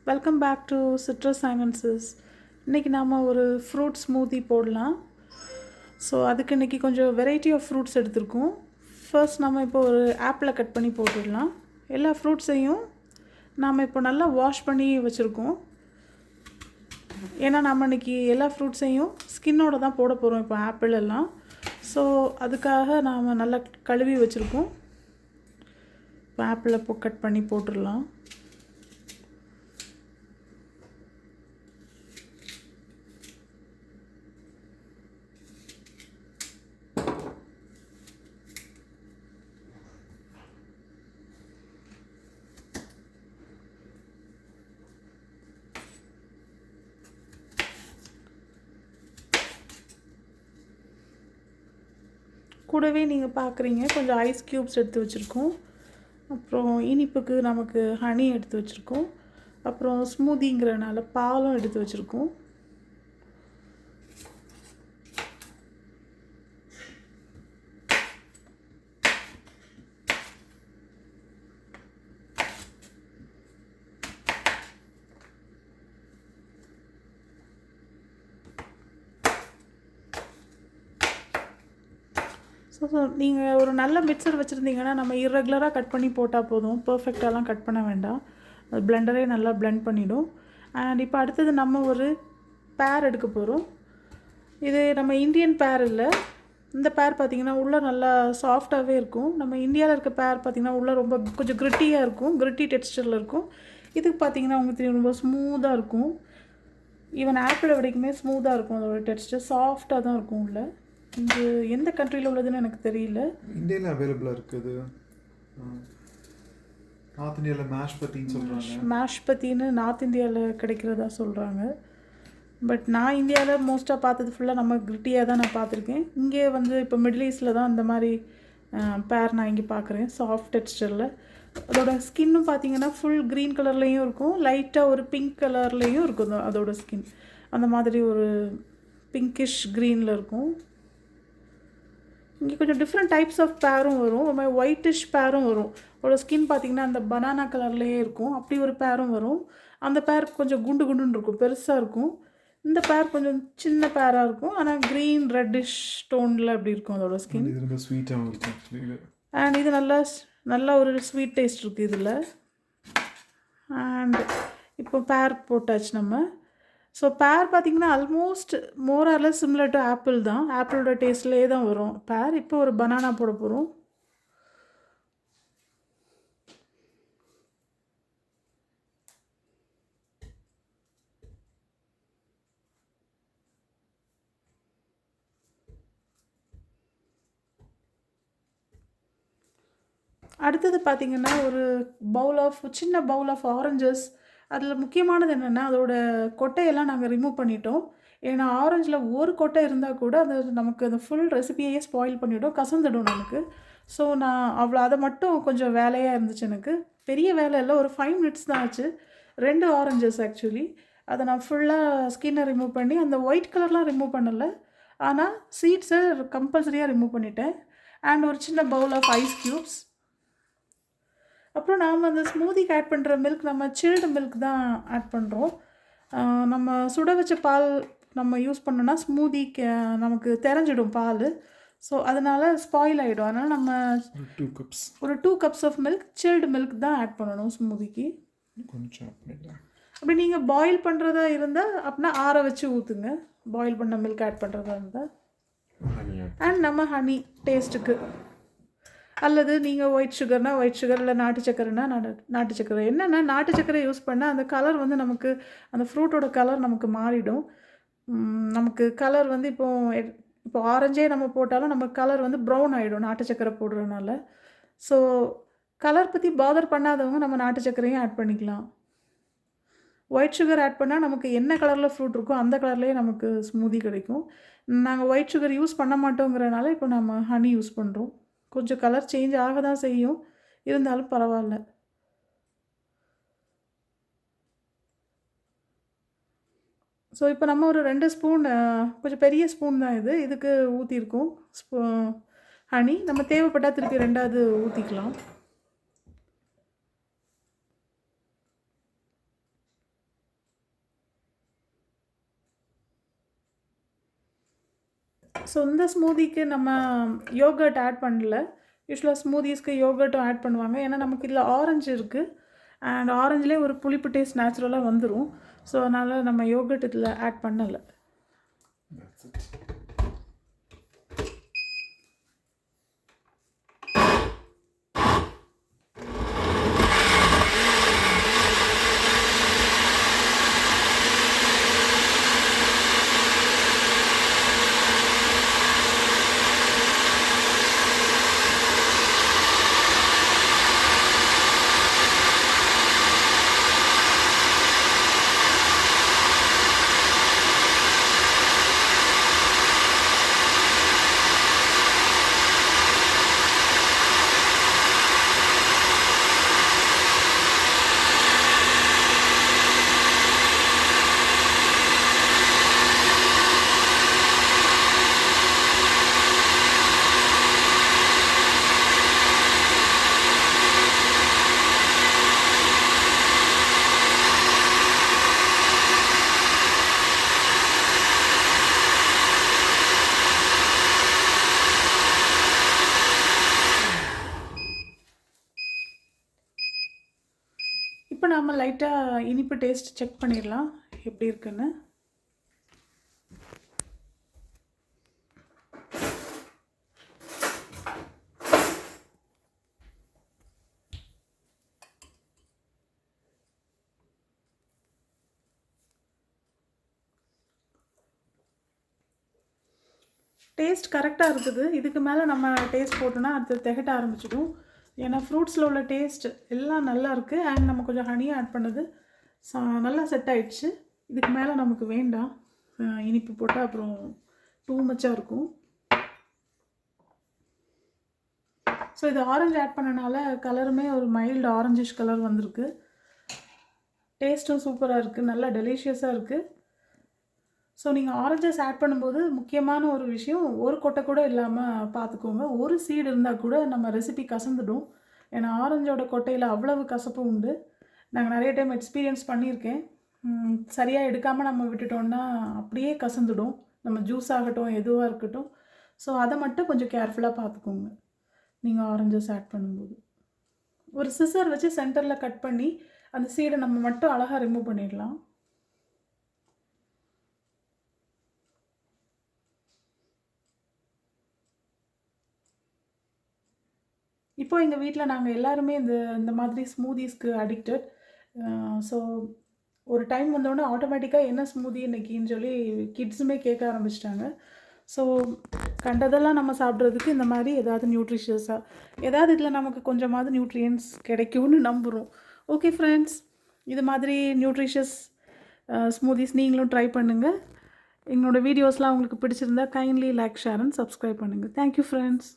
Welcome back to Citrus Simonses. இன்றைக்கி நாம் ஒரு ஃப்ரூட் ஸ்மூத்தி போடலாம். ஸோ அதுக்கு இன்றைக்கி கொஞ்சம் வெரைட்டி ஆஃப் ஃப்ரூட்ஸ் எடுத்திருக்கோம். ஃபர்ஸ்ட் நம்ம இப்போ ஒரு ஆப்பிளை கட் பண்ணி போட்டுடலாம். எல்லா ஃப்ரூட்ஸையும் நாம் இப்போ நல்லா வாஷ் பண்ணி வச்சுருக்கோம். ஏன்னா நம்ம இன்றைக்கி எல்லா ஃப்ரூட்ஸையும் ஸ்கின்னோட தான் போட போகிறோம் இப்போ ஆப்பிள் எல்லாம். ஸோ அதுக்காக நாம் நல்லா கழுவி வச்சுருக்கோம். இப்போ ஆப்பிளை கட் பண்ணி போட்டுடலாம். கூடவே நீங்கள் பார்க்குறீங்க கொஞ்சம் ஐஸ் க்யூப்ஸ் எடுத்து வச்சுருக்கோம். அப்புறம் இனிப்புக்கு நமக்கு ஹனி எடுத்து வச்சுருக்கோம். அப்புறம் ஸ்மூதிங்கிறனால பாலும் எடுத்து வச்சுருக்கோம். ஸோ நீங்கள் ஒரு நல்ல மிக்சர் வச்சுருந்தீங்கன்னா நம்ம இர்ரெகுலராக கட் பண்ணி போட்டால் போதும். பர்ஃபெக்டாலாம் கட் பண்ண வேண்டாம். அது பிளெண்டரே நல்லா பிளெண்ட் பண்ணிடும். அண்ட் இப்போ அடுத்தது நம்ம ஒரு பேர் எடுக்க போகிறோம். இது நம்ம இந்தியன் பேர் இல்லை. இந்த பேர் பார்த்திங்கன்னா உள்ளே நல்லா சாஃப்டாகவே இருக்கும். நம்ம இந்தியாவில் இருக்க பேர் பார்த்திங்கன்னா உள்ளே ரொம்ப கொஞ்சம் கிரிட்டியாக இருக்கும், கிரிட்டி டெக்ஸ்டரில் இருக்கும். இதுக்கு பார்த்திங்கன்னா உங்களுக்கு தெரியும் ரொம்ப ஸ்மூத்தாக இருக்கும். ஈவன் ஆப்பிளை விடைக்குமே ஸ்மூத்தாக இருக்கும். அதோட டெக்ஸ்டர் சாஃப்டாக தான் இருக்கும் உள்ளே. இது எந்த கண்ட்ரியில் உள்ளதுன்னு எனக்கு தெரியல. இந்தியாவில் அவைலபிளாக இருக்குது. நார்த் இந்தியாவில் மேஷ்பத்தின்னு சொல்கிறாங்க. மேஷ்பத்தின்னு நார்த் இந்தியாவில் கிடைக்கிறதா சொல்கிறாங்க. பட் நான் இந்தியாவில் மோஸ்ட்டாக பார்த்தது ஃபுல்லாக நம்ம கிரிட்டியாக தான் நான் பார்த்துருக்கேன். இங்கே வந்து இப்போ மிடில் ஈஸ்டில் தான் இந்த மாதிரி பேர் நான் இங்கே பார்க்குறேன் சாஃப்ட் டெக்ஸ்டரில். அதோட ஸ்கின்னும் பார்த்தீங்கன்னா ஃபுல் க்ரீன் கலர்லேயும் இருக்கும், லைட்டாக ஒரு பிங்க் கலர்லேயும் இருக்கும். அதோட ஸ்கின் அந்த மாதிரி ஒரு பிங்கிஷ் க்ரீனில் இருக்கும். இங்கே கொஞ்சம் டிஃப்ரெண்ட் டைப்ஸ் ஆஃப் பேரும் வரும். ஒரு மாதிரி ஒயிட்டிஷ் பேரும் வரும். அதோட ஸ்கின் பார்த்திங்கன்னா அந்த பனானா கலர்லேயே இருக்கும். அப்படி ஒரு பேரும் வரும். அந்த பேர் கொஞ்சம் குண்டு குண்டுன்னு இருக்கும், பெருசாக இருக்கும். இந்த பேர் கொஞ்சம் சின்ன பேராக இருக்கும், ஆனால் க்ரீன் ரெட்டிஷ் டோனில் அப்படி இருக்கும் அதோட ஸ்கின். இது ஸ்வீட்டாகவும் இருக்கும். அண்ட் இது நல்லா ஒரு ஸ்வீட் டேஸ்ட் இருக்குது இதில். அண்ட் இப்போ பேர் போட்டாச்சு நம்ம. ஸோ பேர் பார்த்திங்கன்னா almost more or less similar to apple தான். ஆப்பிளோட டேஸ்ட்லேயே தான் வரும் பேர். இப்போ ஒரு பனானா போட போகிறோம். அடுத்தது பார்த்திங்கன்னா ஒரு சின்ன பவுல் ஆஃப் ஆரஞ்சஸ். அதில் முக்கியமானது என்னென்னா அதோட கொட்டையெல்லாம் நாங்கள் ரிமூவ் பண்ணிட்டோம். ஏன்னா ஆரஞ்சில் ஒரு கொட்டை இருந்தால் கூட அது நமக்கு அந்த ஃபுல் ரெசிபியே ஸ்பாயில் பண்ணிவிடும், கசந்துடும் நமக்கு. ஸோ நான் அதை மட்டும் கொஞ்சம் வேலையாக இருந்துச்சு எனக்கு. பெரிய வேலை இல்லை, ஒரு 5 மினிட்ஸ் தான் ஆச்சு. 2 ஆரஞ்சஸ் ஆக்சுவலி. அதை நான் ஃபுல்லாக ஸ்கின்னை ரிமூவ் பண்ணி அந்த ஒயிட் கலர்லாம் ரிமூவ் பண்ணலை, ஆனால் சீட்ஸை கம்பல்சரியாக ரிமூவ் பண்ணிட்டேன். அண்ட் ஒரு சின்ன பவுல் ஆஃப் ஐஸ் க்யூப்ஸ். அப்புறம் நாம் அந்த ஸ்மூதிக்கு ஆட் பண்ணுற மில்க் நம்ம சில்டு மில்க் தான் ஆட் பண்ணுறோம். நம்ம சுட வச்ச பால் நம்ம யூஸ் பண்ணோன்னா ஸ்மூதிக்கு நமக்கு தெரிஞ்சிடும் பால். ஸோ அதனால் ஸ்பாயில் ஆகிடும். அதனால் நம்ம ஒரு 2 cups of milk chilled milk தான் ஆட் பண்ணணும் ஸ்மூதிக்கு. கொஞ்சம் அப்படி நீங்கள் பாயில் பண்ணுறதா இருந்தால் அப்படின்னா ஆற வச்சு ஊற்றுங்க, பாயில் பண்ண மில்க் ஆட் பண்ணுறதா இருந்தால். அண்ட் நம்ம ஹனி டேஸ்ட்டுக்கு, அல்லது நீங்கள் ஒயிட் சுகர்னால் ஒயிட் சுகர், இல்லை நாட்டு சக்கரைனா நாட்டு சக்கரை. என்னென்னா நாட்டு சக்கரை யூஸ் பண்ணால் அந்த கலர் வந்து நமக்கு அந்த ஃப்ரூட்டோட கலர் நமக்கு மாறிடும். நமக்கு கலர் வந்து இப்போ ஆரஞ்சே நம்ம போட்டாலும் நமக்கு கலர் வந்து ப்ரௌன் ஆகிடும் நாட்டு சக்கரை போடுறதுனால. ஸோ கலர் பற்றி பாதர் பண்ணாதவங்க நம்ம நாட்டு சக்கரையும் ஆட் பண்ணிக்கலாம். ஒயிட் சுகர் ஆட் பண்ணால் நமக்கு என்ன கலரில் ஃப்ரூட் இருக்கோ அந்த கலர்லேயே நமக்கு ஸ்மூதி கிடைக்கும். நாங்கள் ஒயிட் சுகர் யூஸ் பண்ண மாட்டோங்கிறனால இப்போ நம்ம ஹனி யூஸ் பண்ணுறோம். கொஞ்சம் கலர் சேஞ்ச் ஆக தான் செய்யும், இருந்தாலும் பரவாயில்ல. ஸோ இப்போ நம்ம ஒரு 2 ஸ்பூன், கொஞ்சம் பெரிய ஸ்பூன் தான் இதுக்கு ஊற்றிருக்கோம் ஹனி. நம்ம தேவைப்பட்டால் திருப்பி 2வது ஊற்றிக்கலாம். ஸோ இந்த ஸ்மூதிக்கு நம்ம யோகர்ட் ஆட் பண்ணல. யூஸ்வலாக ஸ்மூதீஸ்க்கு யோகர்ட்டும் ஆட் பண்ணுவாங்க. ஏன்னா நமக்கு இதில் ஆரஞ்சு இருக்குது அண்ட் ஆரஞ்சுலேயே ஒரு புளிப்பு டேஸ்ட் நேச்சுரலாக வந்துடும். ஸோ அதனால் நம்ம யோகர்ட் இதில் ஆட் பண்ணலை. That's it. இப்போ நாம் லைட்டாக இனிப்பு டேஸ்ட் செக் பண்ணிடலாம் எப்படி இருக்குன்னு. டேஸ்ட் கரெக்டாக இருக்குது. இதுக்கு மேலே நம்ம டேஸ்ட் போட்டோன்னா அது திகட்ட ஆரம்பிச்சிடும். ஏன்னா ஃப்ரூட்ஸில் உள்ள டேஸ்ட் எல்லாம் நல்லா இருக்குது அண்ட் நம்ம கொஞ்சம் ஹனியாக ஆட் பண்ணது நல்லா செட் ஆயிடுச்சு. இதுக்கு மேலே நமக்கு வேண்டாம். இனிப்பு போட்டால் அப்புறம் டூ மச்சாக இருக்கும். ஸோ இது ஆரஞ்சு ஆட் பண்ணனால கலருமே ஒரு மைல்டு ஆரஞ்சிஷ் கலர் வந்திருக்கு. டேஸ்ட்டும் சூப்பராக இருக்குது, நல்லா டெலிஷியஸாக இருக்குது. ஸோ நீங்கள் ஆரஞ்சஸ் ஆட் பண்ணும்போது முக்கியமான ஒரு விஷயம், ஒரு கொட்டை கூட இல்லாமல் பார்த்துக்கோங்க. ஒரு சீடு இருந்தால் கூட நம்ம ரெசிபி கசந்துடும். ஏன்னா ஆரஞ்சோட கொட்டையில் அவ்வளவு கசப்பு உண்டு. நாங்கள் நிறைய டைம் எக்ஸ்பீரியன்ஸ் பண்ணியிருக்கேன். சரியாக எடுக்காமல் நம்ம விட்டுட்டோம்னா அப்படியே கசந்துடும், நம்ம ஜூஸ் ஆகட்டும் எதுவாக இருக்கட்டும். ஸோ அதை மட்டும் கொஞ்சம் கேர்ஃபுல்லாக பார்த்துக்கோங்க நீங்கள் ஆரஞ்சஸ் ஆட் பண்ணும்போது. ஒரு சிசர் வச்சு சென்டரில் கட் பண்ணி அந்த சீடை நம்ம மட்டும் அழகாக ரிமூவ் பண்ணிடலாம். இப்போ எங்கள் வீட்டில் நாங்கள் எல்லாருமே இந்த மாதிரி ஸ்மூதீஸ்க்கு அடிக்டட். ஸோ ஒரு டைம் வந்தோடனே ஆட்டோமேட்டிக்காக என்ன ஸ்மூதி இன்னைக்கின்னு சொல்லி கிட்ஸுமே கேட்க ஆரம்பிச்சிட்டாங்க. ஸோ கண்டதெல்லாம் நம்ம சாப்பிட்றதுக்கு இந்த மாதிரி ஏதாவது நியூட்ரிஷியஸாக ஏதாவது இதில் நமக்கு கொஞ்சமாவது நியூட்ரியன்ஸ் கிடைக்கும்னு நம்புகிறோம். ஓகே ஃப்ரெண்ட்ஸ், இது மாதிரி நியூட்ரிஷியஸ் ஸ்மூதிஸ் நீங்களும் ட்ரை பண்ணுங்கள். எங்களோட வீடியோஸ்லாம் உங்களுக்கு பிடிச்சிருந்தா kindly like, share and subscribe பண்ணுங்கள். Thank you friends.